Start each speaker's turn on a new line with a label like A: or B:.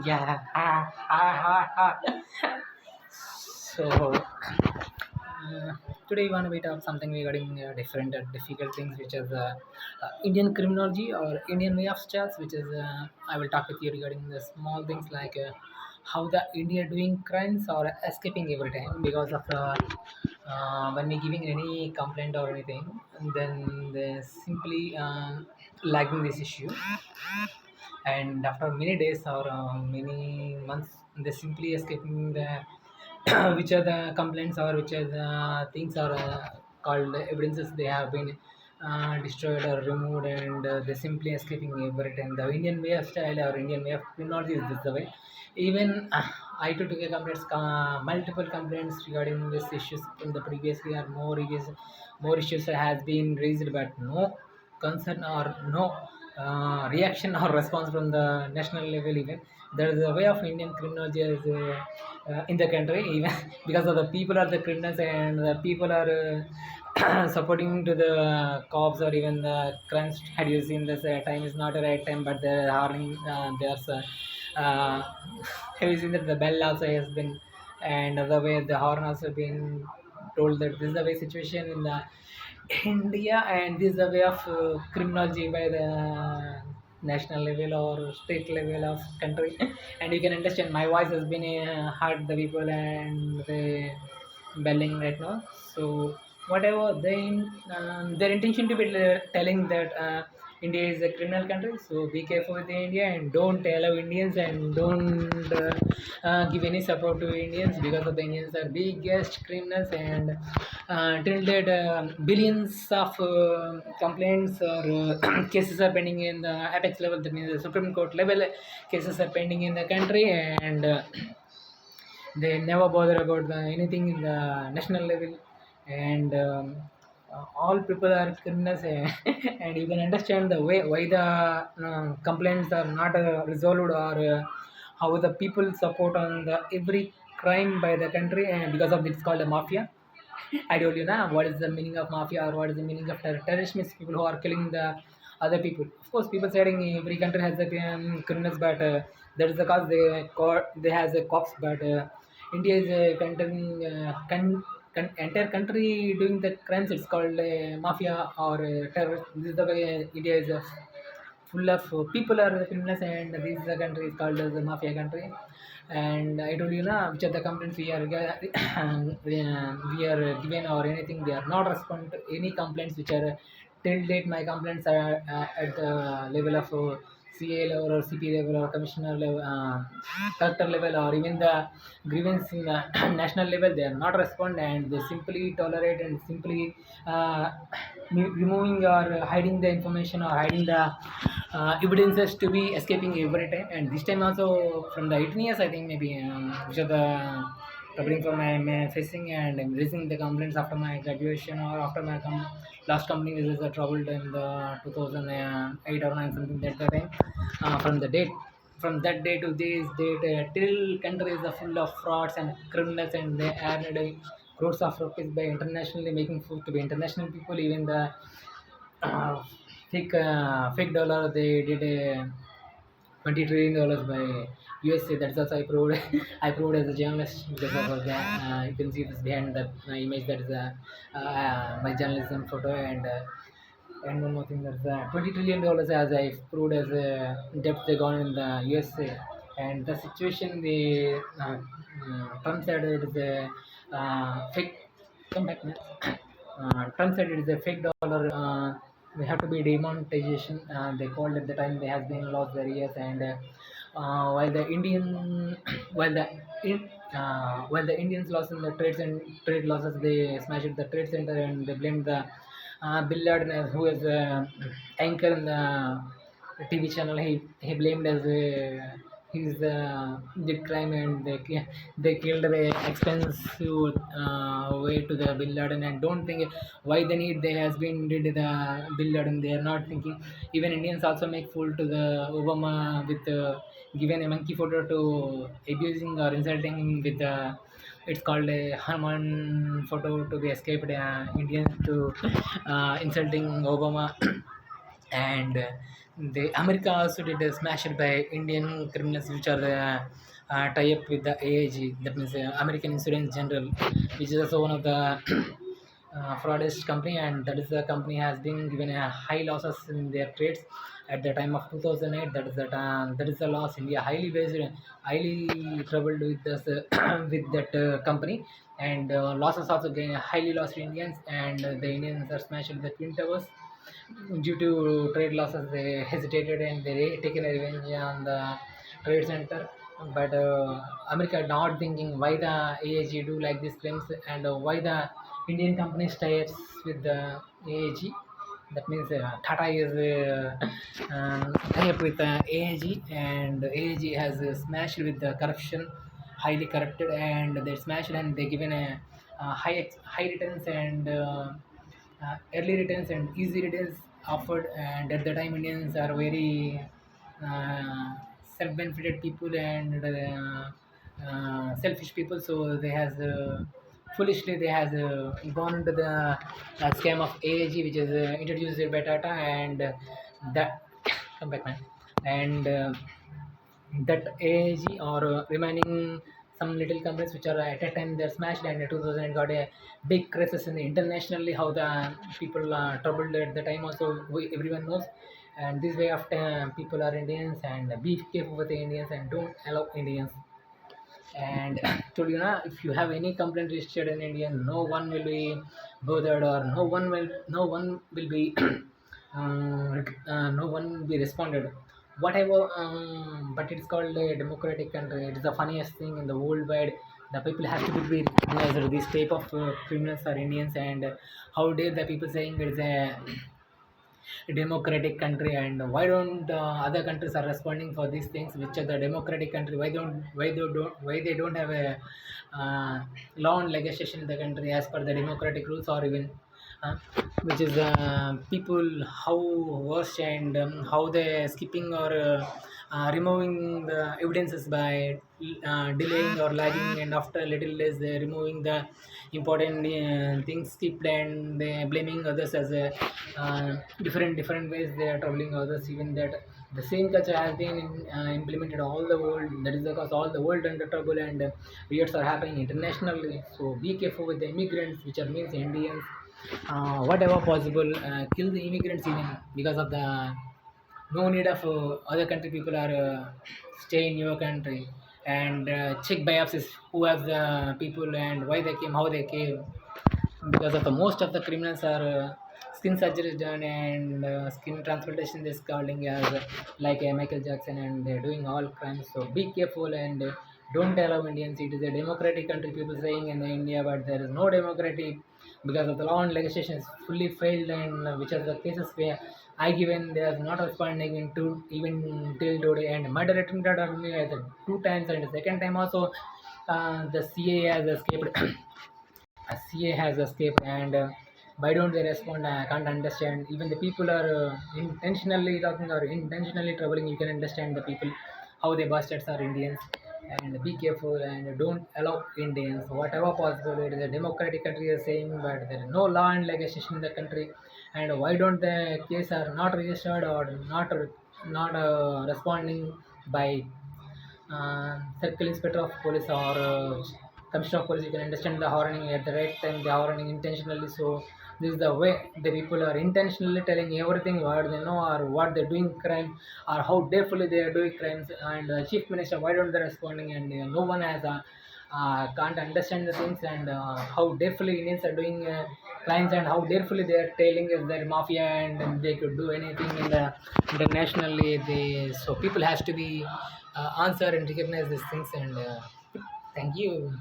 A: Yeah. So today we want to be talk something regarding different difficult things, which is Indian criminology or Indian way of stress, which is I will talk with you regarding the small things like how the India doing crimes or escaping every time because of when we giving any complaint or anything, then they simply lagging this issue, and after many days or many months they simply escaping the which are the complaints or which are the things are called evidences they have been destroyed or removed, and they simply escaping every time. The Indian way of style or Indian way of criminology is this the way. Even I too took a complaints, multiple complaints regarding these issues in the previously or more issues has been raised, but no concern or no reaction or response from the national level. Even there is a way of Indian criminology as in the country, even because of the people are the criminals and the people are supporting to the cops or even the crimes. Had you seen this time is not a right time, but they're harming. There's have you seen that the bell also has been, and the way the horn also been told that this is the way situation in the India, and this is the way of criminology by the national level or state level of country. And you can understand my voice has been hurt the people and the belling right now. So whatever their intention to be telling that India is a criminal country, so be careful with India and don't allow Indians and don't give any support to Indians, because of the Indians are biggest criminals, and till date billions of complaints or cases are pending in the apex level, that means the Supreme Court level cases are pending in the country, and they never bother about anything in the national level, and all people are criminals. And you can understand the way why the complaints are not resolved, or how the people support on the every crime by the country, and because of it's called a mafia. I told you now what is the meaning of mafia or what is the meaning of terrorist, means people who are killing the other people. Of course, people saying every country has the criminals, but that is the cause they has a cops. But India is a country, entire country doing the crimes. It's called mafia or terrorist. This is the way India is. Full of people are the criminals, and this is the country is called as a mafia country. And I told you now which are the complaints we are given or anything, they are not respond to any complaints which are till date. My complaints are at the level of CA level or CP level or commissioner level, collector level, or even the grievance in the national level. They are not respond, and they simply tolerate and simply uh, removing or hiding the information or hiding the evidences to be escaping every time. And this time also from the 18 years, I think maybe which are the troubling for my facing, and I'm raising the complaints after my graduation or after my last company which is troubled in the 2008 or 9 something that time. From the date, from that day to this date, till countries are full of frauds and criminals, and they earned crores of rupees by internationally making food to be international people. Even the uh, fake dollar they did a $20 trillion by USA. That's also I proved. I proved as a journalist because of that. You can see this behind that image. That is my journalism photo, and one more thing, that's $20 trillion as I proved as a debt they gone in the USA. And the situation the Trump said it is a fake. Come back, man. Trump said it is a fake dollar. We have to be demonetization. They called at the time they has been lost their years, and while the Indian, while the while the Indians lost in the trade losses, they smashed the trade center, and they blamed the Bill Laden, who is anchor in the TV channel. He blamed as he's did crime, and they killed the expensive way to the Bin Laden, and don't think why the need they has been did the Bin Laden. They are not thinking. Even Indians also make fool to the Obama with given a monkey photo to abusing or insulting him with It's called a Hanuman photo to be escaped Indians to insulting Obama. And the America also did smash it by Indian criminals which are tie up with the AIG, that means American Insurance General, which is also one of the fraudest company, and that is the company has been given a high losses in their trades at the time of 2008. That is the loss. India highly troubled with this with that company, and losses also gain highly lost Indians, and the Indians are smashed with the Twin Towers due to trade losses. They hesitated and they taken a revenge on the trade center. But America not thinking why the AIG do like these claims, and why the Indian companies tie-ups with the AIG. That means Tata is tie-up with AIG, and AIG has smashed with the corruption, highly corrupted, and they smashed and they given a high returns and early returns and easy returns offered. And at the time Indians are very uh, self-benefited people and selfish people, so they has foolishly they has gone into the scam of AIG, which is introduced by Tata, and that come back, man. And that AIG or remaining some little companies which are at a time they're smashed, and in 2000 got a big crisis in the internationally, how the people troubled at the time also everyone knows. And this way of people are Indians, and be careful with the Indians and don't allow Indians. And told you now, if you have any complaint registered in India, no one will be bothered, or no one will be no one will be responded whatever. But it's called a democratic country. It is the funniest thing in the worldwide. The people have to be recognized. These type of criminals are Indians, and how dare the people saying it is a democratic country, and why don't other countries are responding for these things which are the democratic country? Why they don't have a law and legislation in the country as per the democratic rules, or even uh, which is people how worse, and how they skipping or removing the evidences by delaying or lagging, and after little days they removing the important things skipped, and they blaming others as a different ways they are troubling others. Even that the same culture has been implemented all the world, that is because all the world under trouble, and riots are happening internationally. So be careful with the immigrants, which are means Indians. Whatever possible, kill the immigrants even, because of the no need of other country people are stay in your country. And check biopsies who have the people and why they came, how they came. Because of the most of the criminals are skin surgery is done, and skin transplantation is calling as like Michael Jackson, and they're doing all crimes. So be careful, and don't allow Indians. It is a democratic country, people saying in India, but there is no democratic because of the law and legislation is fully failed, and which are the cases where I given they are not responding into even till today, and murder attempted on me either 2 times, and the second time also the CA has escaped. CA has escaped, and why don't they respond? I can't understand. Even the people are intentionally talking or intentionally troubling. You can understand the people how they bastards are Indians. And be careful, and don't allow Indians. Whatever possible, it is a democratic country, you're saying, but there is no law and legislation in the country. And why don't the case are not registered, or not responding by circle inspector of police, or commissioner of police? You can understand the horning at the right time, the horning intentionally. So this is the way the people are intentionally telling everything what they know, or what they're doing crime, or how darefully they are doing crimes. And chief minister, why don't they responding? And no one has can't understand the things, and how darefully Indians are doing crimes, and how darefully they are telling is their mafia, and they could do anything in the internationally. They so people has to be answer and recognize these things. And thank you.